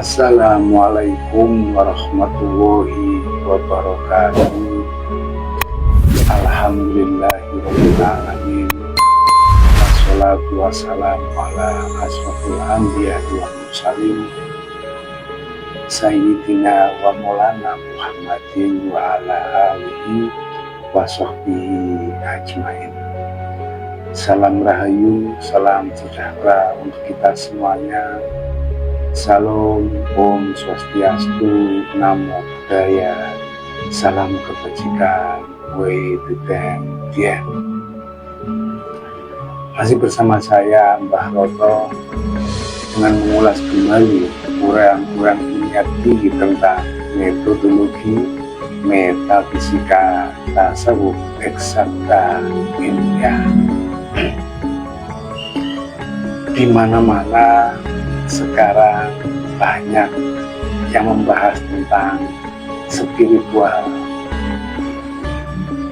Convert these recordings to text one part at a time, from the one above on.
Assalamualaikum warahmatullahi wabarakatuh. Alhamdulillahirabbil alamin. Wassalatu wassalamu ala asrofil anbiya wal mursalin Sayyidina wa maulana Muhammadin wa ala alihi wa sahbihi ajmain. Salam rahayu, salam sejahtera untuk kita semuanya. Salam, Om Swastiastu, Namo Buddhaya, salam kebajikan, Wei Dedeng Dien. Masih bersama saya Mbah Roto dengan mengulas kembali uraian-uraian ilmiah tinggi tentang metodologi metafisika tasawuf eksakta ilmiah. Di mana-mana sekarang banyak yang membahas tentang spiritual.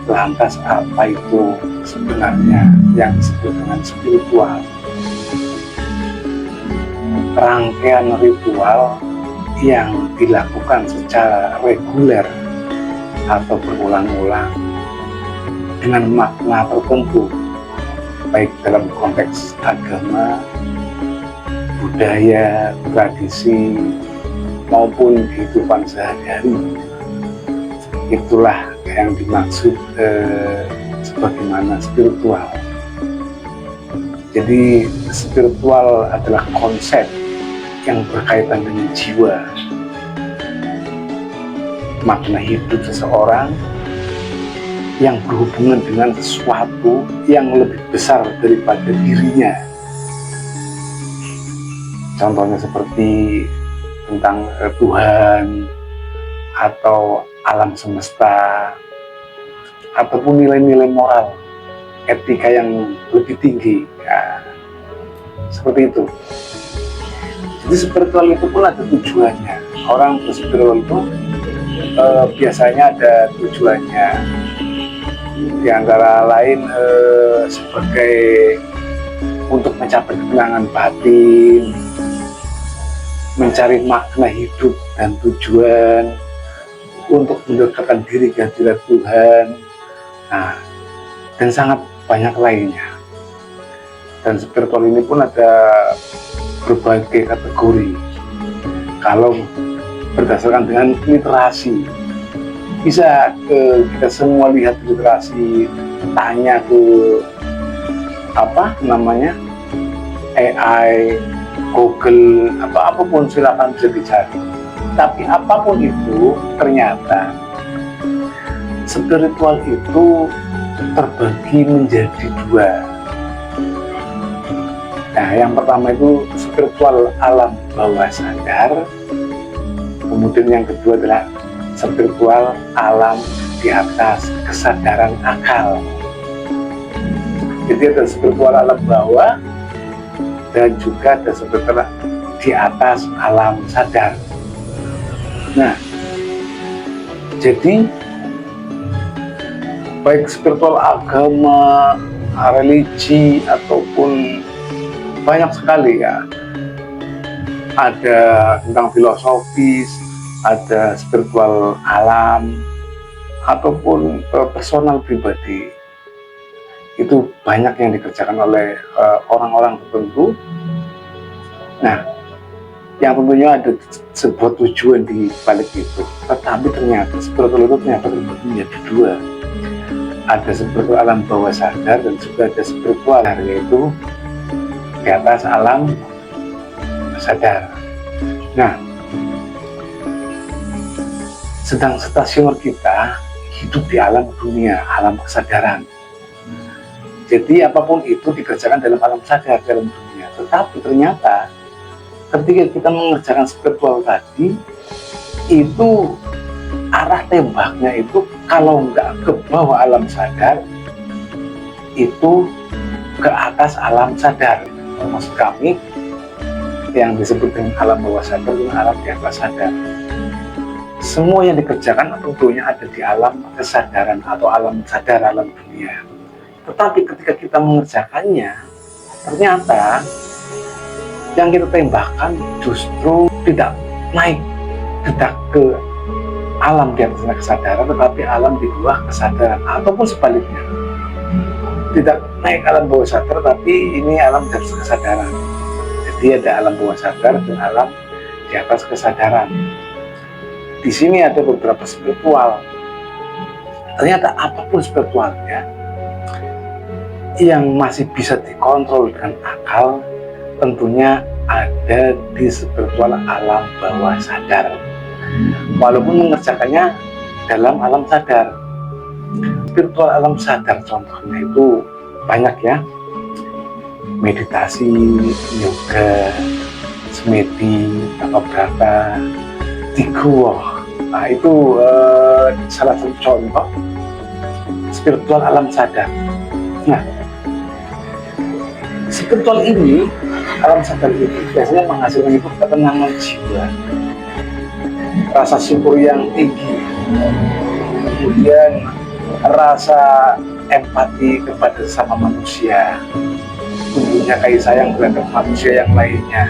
Lantas apa itu sebenarnya yang disebut dengan spiritual? Rangkaian ritual yang dilakukan secara reguler atau berulang-ulang dengan makna tertentu, baik dalam konteks agama, budaya, tradisi, maupun kehidupan sehari-hari. Itulah yang dimaksud sebagaimana spiritual. Jadi spiritual adalah konsep yang berkaitan dengan jiwa, makna hidup seseorang yang berhubungan dengan sesuatu yang lebih besar daripada dirinya. Contohnya seperti tentang Tuhan atau alam semesta, ataupun nilai-nilai moral, etika yang lebih tinggi, ya, seperti itu. Jadi spiritual itu pun ada tujuannya. Orang berspiritual itu biasanya ada tujuannya. Di antara lain sebagai untuk mencapai ketenangan batin, mencari makna hidup dan tujuan, untuk mendekatkan diri ke hadirat Tuhan, dan sangat banyak lainnya. Dan spiritual ini pun ada berbagai kategori. Kalau berdasarkan dengan literasi, bisa kita semua lihat literasi, tanya ke AI, Google, apapun silakan bisa dicari. Tapi apapun itu, ternyata spiritual itu terbagi menjadi dua. Nah, yang pertama itu spiritual alam bawah sadar. Kemudian yang kedua adalah spiritual alam di atas kesadaran akal. Jadi ada spiritual alam bawah dan juga ada spiritual di atas alam sadar. Nah, jadi baik spiritual agama, religi, ataupun banyak sekali ya. Ada tentang filosofis, ada spiritual alam, ataupun personal pribadi. Itu banyak yang dikerjakan oleh orang-orang tertentu. Nah, yang tentunya ada sebuah tujuan di balik itu. Tetapi ternyata spiritual itu ternyata terbagi menjadi dua. Ada spiritual alam bawah sadar dan juga ada spiritual yaitu di atas alam sadar. Nah, sedang stasioner kita hidup di alam dunia, alam kesadaran. Jadi apapun itu dikerjakan dalam alam sadar, dalam dunia. Tetapi ternyata ketika kita mengerjakan spiritual tadi, itu arah tembaknya itu kalau nggak ke bawah alam sadar, itu ke atas alam sadar. Maksud kami, yang disebut dengan alam bawah sadar dan alam di atas sadar. Semua yang dikerjakan tentunya ada di alam kesadaran atau alam sadar, alam dunia. Tetapi ketika kita mengerjakannya, ternyata yang kita tembakkan justru tidak naik tidak ke alam di atasnya kesadaran, tetapi alam di bawah kesadaran, ataupun sebaliknya, tidak naik alam bawah sadar, tapi ini alam di atas kesadaran. Jadi ada alam bawah sadar dan alam di atas kesadaran. Di sini ada beberapa spiritual. Ternyata apapun spiritualnya yang masih bisa dikontrol dengan akal, tentunya ada di spiritual alam bawah sadar, walaupun mengerjakannya dalam alam sadar. Spiritual alam sadar contohnya itu banyak ya, meditasi, yoga, semedi, tapabrata, dikuoh. Nah itu salah satu contoh spiritual alam sadar. Nah, spiritual ini, alam sadar ini biasanya menghasilkan itu ketenangan jiwa, rasa syukur yang tinggi, kemudian rasa empati kepada sesama manusia, tumbuhnya kasih sayang terhadap manusia yang lainnya,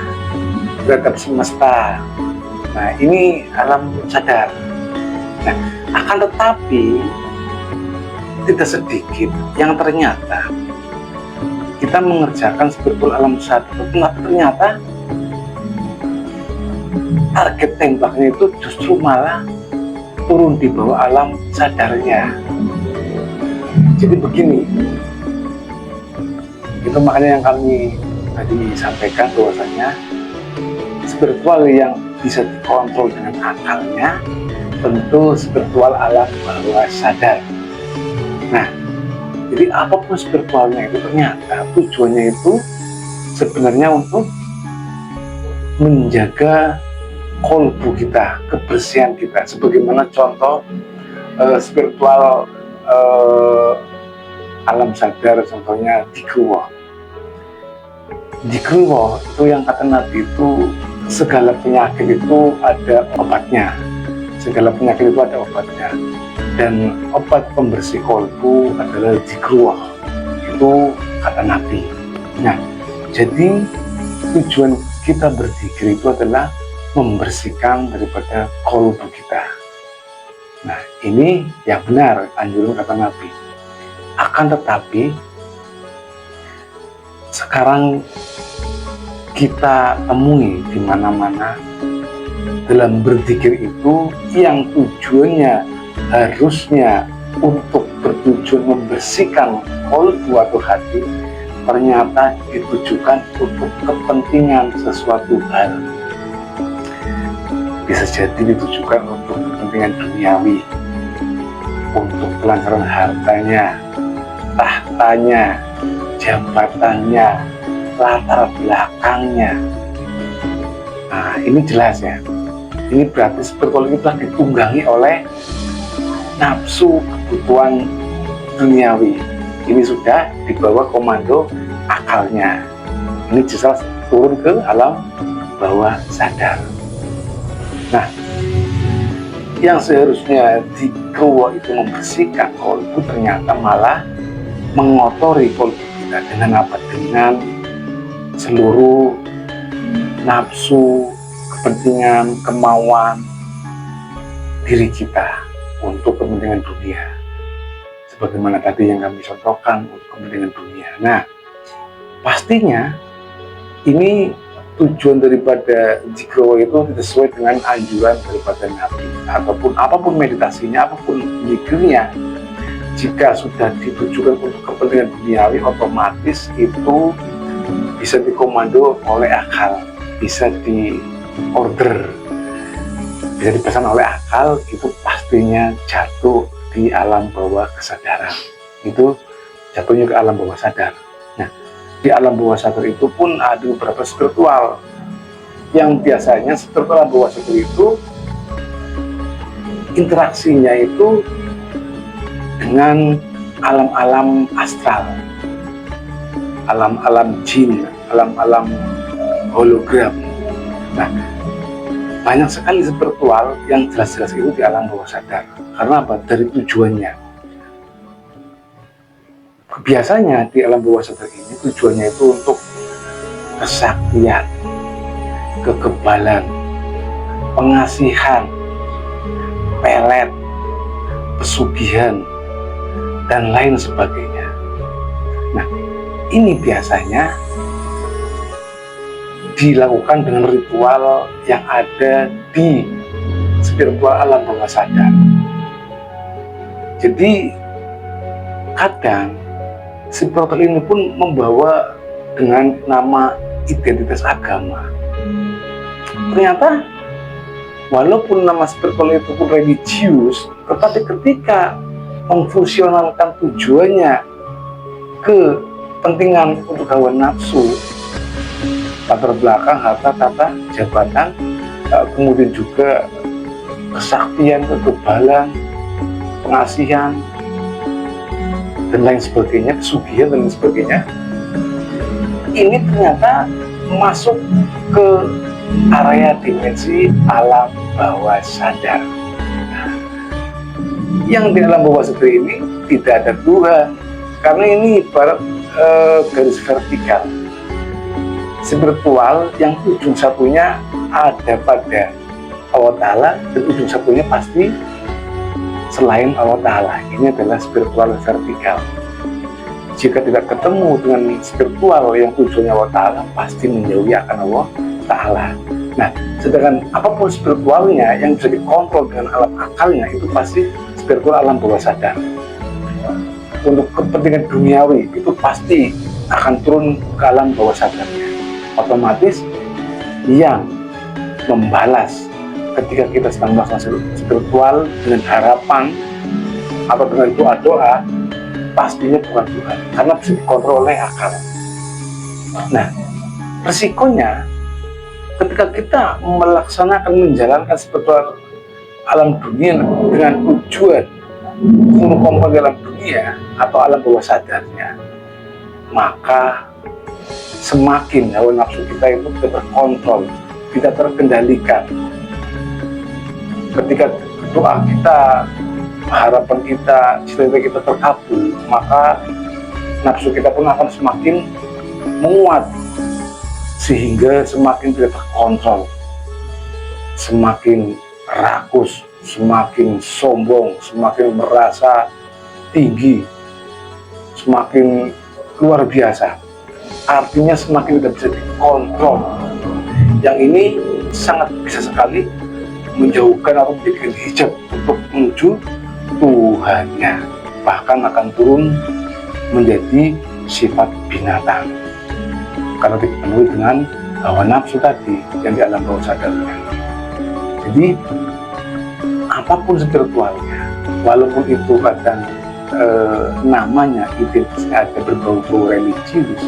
terhadap semesta. Nah ini alam sadar. Nah, akan tetapi tidak sedikit yang ternyata kita mengerjakan spiritual alam sadar, tetapi ternyata target tembaknya itu justru malah turun di bawah alam sadarnya. Jadi begini, itu makanya yang kami tadi sampaikan bahwasanya spiritual yang bisa dikontrol dengan akalnya tentu spiritual alam bawah sadar. Nah, jadi apapun spiritualnya itu ternyata tujuannya itu sebenarnya untuk menjaga kolbu kita, kebersihan kita. Sebagaimana contoh spiritual alam sadar, contohnya dikuoh. Dikuoh itu yang kata Nabi itu segala penyakit itu ada obatnya. Segala penyakit itu ada obatnya. Dan obat pembersih kolbu adalah dikuoh. Itu kata Nabi. Nah, jadi tujuan kita berzikir itu adalah membersihkan daripada kolbu kita. Nah, ini yang benar anjuran kata Nabi. Akan tetapi sekarang kita temui di mana-mana dalam berzikir itu yang tujuannya harusnya untuk bertujuan membersihkan kolbu atau hati, ternyata ditujukan untuk kepentingan sesuatu hal. Bisa jadi ditujukan untuk kepentingan duniawi, untuk kelancaran hartanya, tahtanya, jabatannya, latar belakangnya. Nah ini jelas ya, ini berarti spiritual itu telah ditunggangi oleh nafsu kebutuhan duniawi. Ini sudah di bawah komando akalnya. Ini jelas turun ke alam bawah sadar. Nah, yang seharusnya dikuoh itu membersihkan kolbu ternyata malah mengotori kolbu kita dengan apa? Dengan seluruh nafsu, kepentingan, kemauan diri kita untuk kepentingan dunia. Sebagaimana tadi yang kami contohkan untuk kepentingan dunia. Nah, pastinya ini tujuan daripada zikro itu tidak sesuai dengan anjuran daripada Nabi, ataupun apapun meditasinya, apapun zikirnya, jika sudah ditujukan untuk kepentingan duniawi, otomatis itu bisa dikomando oleh akal, bisa diorder, bisa dipesan oleh akal, itu pastinya jatuh di alam bawah kesadaran. Itu jatuhnya ke alam bawah sadar. Nah, di alam bawah sadar itu pun ada beberapa spiritual yang biasanya spiritual alam bawah sadar itu interaksinya itu dengan alam-alam astral, alam-alam jin, alam-alam hologram. Nah, banyak sekali spiritual yang jelas-jelas itu di alam bawah sadar. Karena apa? Dari tujuannya. Biasanya di alam bawah sadar ini tujuannya itu untuk kesaktian, kekebalan, pengasihan, pelet, pesugihan, dan lain sebagainya. Nah, ini biasanya dilakukan dengan ritual yang ada di spiritual alam bawah sadar. Jadi kadang spiritual ini pun membawa dengan nama identitas agama. Ternyata walaupun nama spiritual itu pun religius, tetapi ketika memfusionalkan tujuannya ke kepentingan untuk hawa nafsu, latar belakang, harta, tata, jabatan, kemudian juga kesaktian, kekebalan, pengasihan, dan lain sebagainya, pesugihan dan lain sebagainya, ini ternyata masuk ke area dimensi alam bawah sadar. Yang di alam bawah sadar ini tidak ada Tuhan, karena ini ibarat garis vertikal spiritual yang ujung satunya ada pada Allah Ta'ala dan ujung satunya pasti selain Allah Ta'ala. Ini adalah spiritual vertikal. Jika tidak ketemu dengan spiritual yang tujuannya Allah Ta'ala, pasti menjauhi akan Allah Ta'ala. Nah, sedangkan apapun spiritualnya yang bisa dikontrol dengan alam akalnya, itu pasti spiritual alam bawah sadar. Untuk kepentingan duniawi, itu pasti akan turun ke alam bawah sadarnya. Otomatis yang membalas ketika kita sedang melaksanakan spiritual dengan harapan atau dengan doa-doa, pastinya bukan Tuhan, karena bisa dikontrol oleh akal. Nah, resikonya ketika kita melaksanakan, menjalankan spiritual alam dunia dengan tujuan untuk komponen dalam dunia atau alam bawah sadarnya, maka semakin hawa nafsu kita itu tidak terkontrol, tidak terkendalikan. Ketika doa kita, harapan kita, cita-cita kita terkabul, maka nafsu kita pun akan semakin menguat, sehingga semakin tidak terkontrol, semakin rakus, semakin sombong, semakin merasa tinggi, semakin luar biasa. Artinya semakin tidak bisa dikontrol. Yang ini sangat bisa sekali menjauhkan atau menjadikan hijab untuk menuju Tuhannya, bahkan akan turun menjadi sifat binatang karena dipenuhi dengan hawa nafsu tadi yang di alam bawah sadarnya. Jadi apapun spiritualnya, walaupun itu kadang namanya identitasnya ada berbau-bau religius,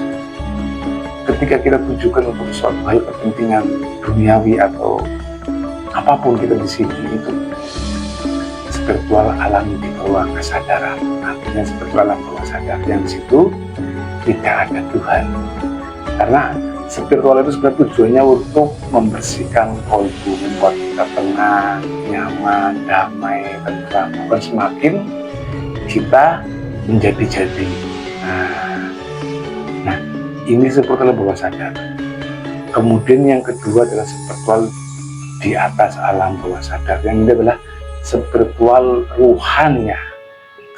ketika kita tujukan untuk suatu hal kepentingan duniawi atau apapun kita di sini, itu spiritual alam di bawah kesadaran. Artinya spiritual alam bawah sadar yang di situ tidak ada Tuhan, karena spiritual itu sebenarnya tujuannya untuk membersihkan kolbu, membuat kita tenang, nyaman, damai, tentram, bukan semakin kita menjadi-jadi. Nah, ini spiritual bawah sadar. Kemudian yang kedua adalah spiritual di atas alam bawah sadar. Yang ini adalah spiritual ruhania.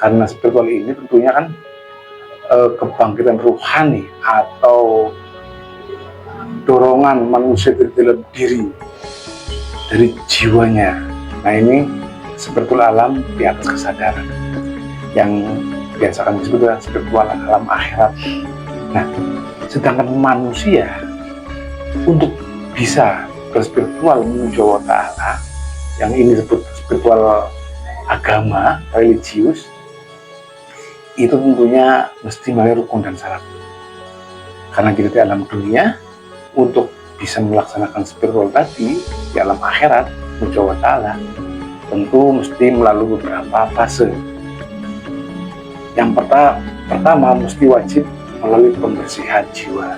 Karena spiritual ini tentunya kan kebangkitan ruhani atau dorongan manusia dari dalam diri, dari jiwanya. Nah, ini spiritual alam di atas kesadaran yang biasa kami sebut adalah spiritual alam akhirat. Nah, sedangkan manusia untuk bisa berspiritual menuju Allah Ta'ala, yang ini disebut spiritual agama, religius, itu tentunya mesti melalui rukun dan syarat. Karena kita di alam dunia, untuk bisa melaksanakan spiritual tadi di alam akhirat menuju Allah Ta'ala, tentu mesti melalui beberapa fase. Yang pertama mesti wajib melalui pembersihan jiwa.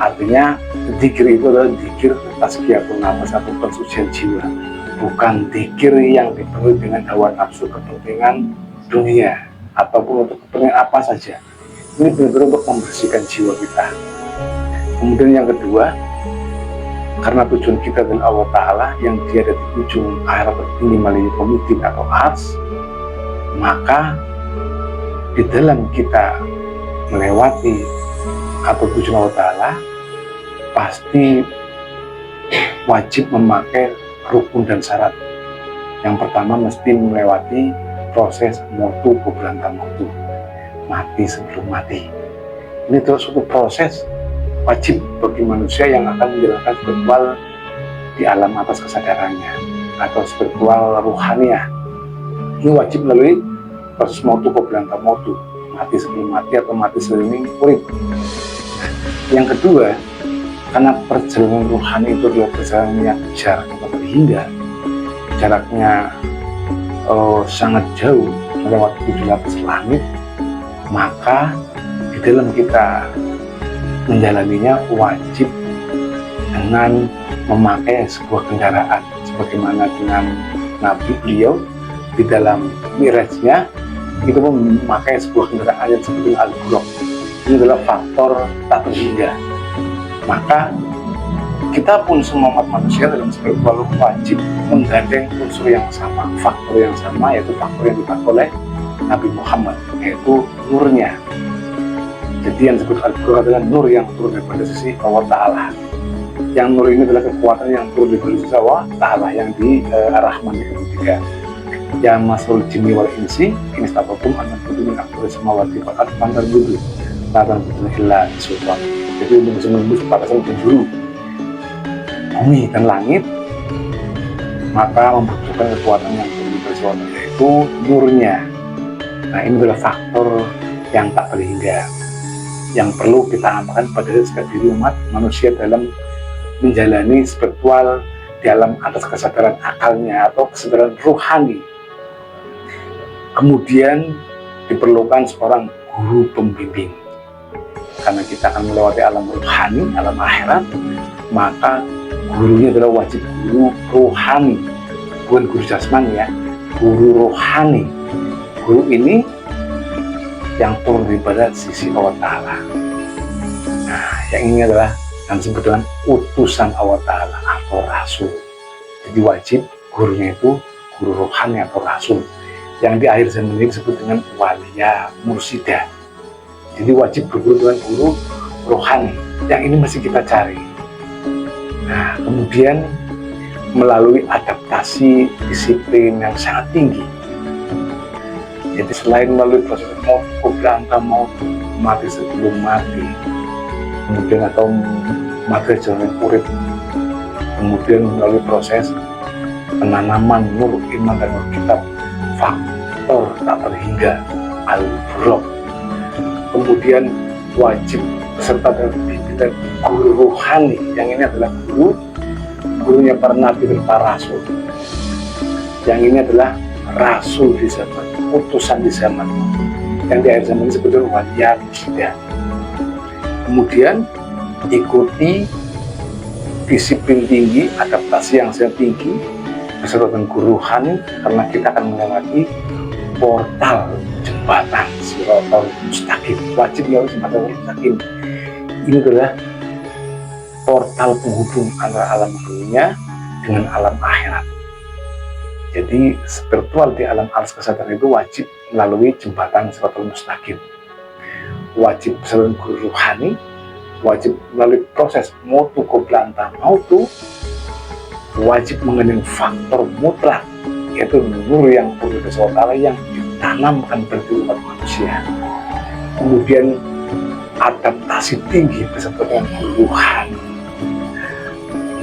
Artinya dzikir itu adalah dzikir tazkiyatun nafas atau pensucian jiwa, bukan dzikir yang dipenuhi dengan hawa nafsu kepentingan dunia ataupun untuk kepentingan apa saja. Ini benar-benar untuk membersihkan jiwa kita. Kemudian yang kedua, karena tujuan kita dengan Allah Ta'ala yang dia ada di ujung akhirat tertinggi melalui komitin atau ars, maka di dalam kita melewati atau tujuan Allah Ta'ala pasti wajib memakai rukun dan syarat. Yang pertama mesti melewati proses motu beberanta motu, mati sebelum mati. Ini terus suatu proses wajib bagi manusia yang akan menjalankan spiritual di alam atas kesadarannya atau spiritual ruhaniah. Ini wajib melalui proses motu beberanta motu, mati sebelum mati atau mati sebelum urip. Yang kedua, karena perjalanan ruhani itu adalah perjalanan yang jaraknya terhingga, jaraknya sangat jauh melewati 7 lapis langit, maka di dalam kita menjalaninya wajib dengan memakai sebuah kendaraan, sebagaimana dengan Nabi beliau di dalam Mirajnya itu memakai sebuah kendaraan yang seperti Al-Buraq. Ini adalah faktor tak terhingga. Maka kita pun semua umat manusia dalam spiritual wajib menggandeng unsur yang sama, faktor yang sama, yaitu faktor yang dipakai oleh Nabi Muhammad, yaitu nurnya. Jadi yang disebut Al-Buraq adalah nur yang turun daripada sisi Allah Ta'ala. Yang nur ini adalah kekuatan yang turun daripada sisi Allah Ta'ala yang di Ar-Rahman yang ketiga. Ya masul jinni wal insi ini stabakum anak kudu min akbar samawati faqat pandar budu latan budu illa sultan. Jadi untuk bisa menembus batasan penjuru bumi dan langit, maka membutuhkan kekuatan yang lebih bersuara, yaitu nurnya. Nah, ini adalah faktor yang tak terhingga yang perlu kita amalkan pada setiap diri umat manusia dalam menjalani spiritual di alam atas kesadaran akalnya atau kesadaran ruhani. Kemudian diperlukan seorang guru pembimbing. Karena kita akan melewati alam ruhani, alam akhirat, maka gurunya adalah wajib guru rohani, bukan guru jasmani ya, guru rohani. Guru ini yang turun daripada sisi Allah Ta'ala. Nah, yang ini adalah yang disebut dengan utusan Allah Ta'ala atau rasul. Jadi wajib gurunya itu guru rohani atau rasul, yang di akhir zaman ini disebut dengan walia mursidah. Jadi wajib berguru dengan guru rohani, yang ini mesti kita cari. Nah, kemudian melalui adaptasi disiplin yang sangat tinggi. Jadi selain melalui proses mau mati sebelum mati, kemudian atau mati jalan urip, kemudian melalui proses penanaman nur iman dan nur kitab, faktor tak terhingga Al-Buraq. Kemudian wajib beserta dengan guru rohani, yang ini adalah gurunya para nabi dan para rasul. Yang ini adalah rasul di zaman, utusan di zaman, yang di akhir zaman ini sebetulnya walia mursidah. Kemudian ikuti disiplin tinggi, adaptasi yang sangat tinggi beserta dengan guru rohani, karena kita akan melewati portal jembatan Shiratal Mustaqim. Wajib melalui jembatan Mustaqim. Ini adalah portal penghubung antara alam dunia dengan alam akhirat. Jadi spiritual di alam alas kesadaran itu wajib melalui jembatan Shiratal Mustaqim. Wajib bersama guru rohani, wajib melalui proses motu koblanta mautu, wajib mengenai faktor mutlak, yaitu nur yang turun dari Allah yang ditanamkan pada umat manusia. Kemudian adaptasi tinggi beserta dengan keluhan,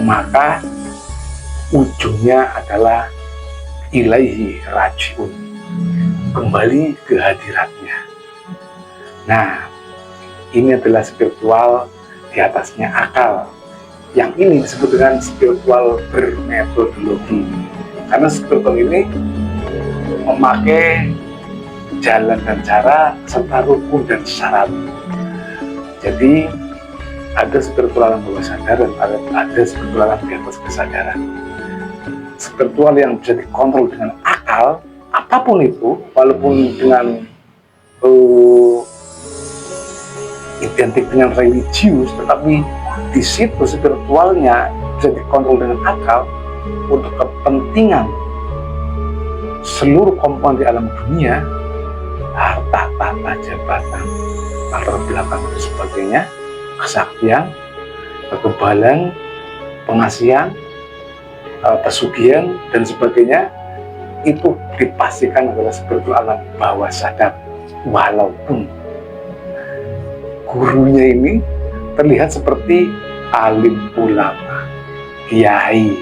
maka ujungnya adalah ilaihi rajiun, kembali ke hadiratnya. Nah, ini adalah spiritual di atasnya akal. Yang ini disebut dengan spiritual bermetodologi, karena spiritual ini memakai jalan dan cara serta rukun dan syarat. Jadi ada spiritual alam bawah sadar dan ada spiritual alam di atas kesadaran. Spiritual yang bisa dikontrol dengan akal, apapun itu, walaupun dengan identik dengan religius, tetapi di situ spiritualnya bisa dikontrol dengan akal untuk kepentingan seluruh komponen di alam dunia, harta, tahta, jabatan, latar belakang dan sebagainya, kesaktian, kekebalan, pengasihan, pesugihan dan sebagainya, itu dipastikan adalah spiritual alam bawah sadar, walaupun gurunya ini terlihat seperti alim ulama, kiai,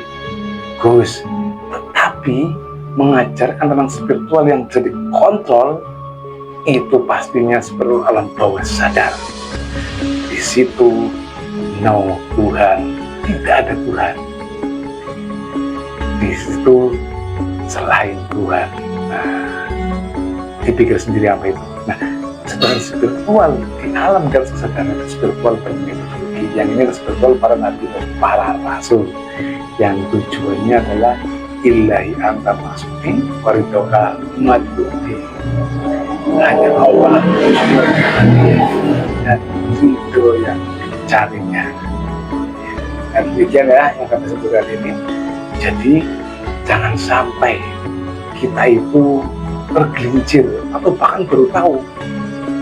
gus, tetapi mengajarkan tentang spiritual yang bisa dikontrol, itu pastinya spiritual alam bawah sadar. Di situ no Tuhan, tidak ada Tuhan. Di situ selain Tuhan. Nah, dipikir sendiri apa itu. Nah, sebenarnya spiritual di alam dalam kesadaran spiritual bermetodologi, yang ini spiritual para nabi dan para rasul, yang tujuannya adalah ilahi anta maksudi waridoka madhudi, hanya Allah dan ridho yang dicarinya. Dan demikian ya yang kami sebutkan ini. Jadi jangan sampai kita itu tergelincir atau bahkan baru tahu,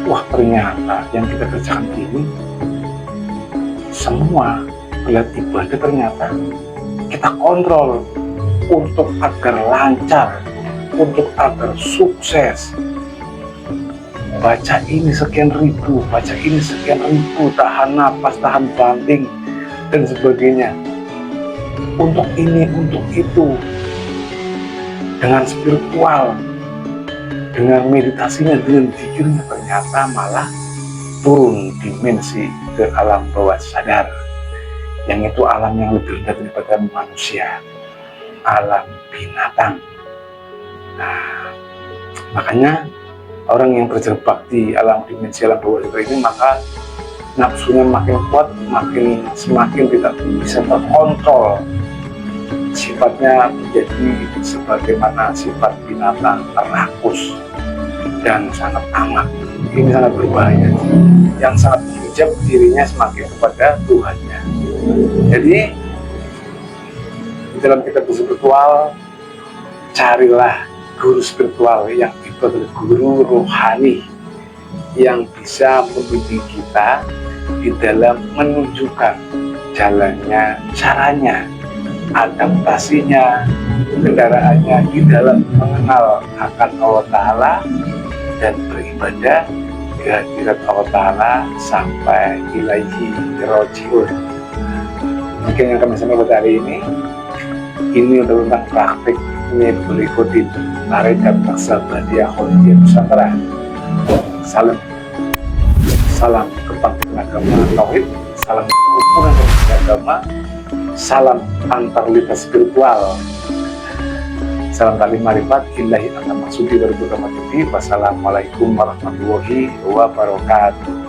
wah ternyata yang kita kerjakan ini semua gelar ibadah ternyata kita kontrol untuk agar lancar, untuk agar sukses. Baca ini sekian ribu, baca ini sekian ribu, tahan napas, tahan banting dan sebagainya. Untuk ini, untuk itu, dengan spiritual, dengan meditasinya, dengan zikirnya, ternyata malah turun dimensi ke alam bawah sadar, yang itu alam yang lebih rendah daripada manusia, alam binatang. Nah, makanya orang yang berjebak di alam dimensi alam bawah sadar ini, maka nafsunya makin kuat, semakin tidak bisa terkontrol. Sifatnya menjadi sebagaimana sifat binatang, rakus dan sangat amat. Ini sangat berbahaya, yang sangat menghijab dirinya semakin kepada Tuhannya. Jadi di dalam kitab spiritual, carilah guru spiritual yang itu adalah guru rohani yang bisa membimbing kita di dalam menunjukkan jalannya, caranya, adaptasinya, kendaraannya di dalam mengenal akan Allah Ta'ala dan beribadah kehadirat Allah Ta'ala sampai ilaihi rojiun. Mungkin yang kami sampaikan pada hari ini adalah tentang praktik berikutnya tarekat Naqsabandiyah Kholidiyah Nusantara. Salam kebangkitan agama tauhid, salam kerukunan agama, salam antar lintas spiritual, salam tali marifat, ilahi anta maksudi wa ridho. Wassalamualaikum warahmatullahi wabarakatuh.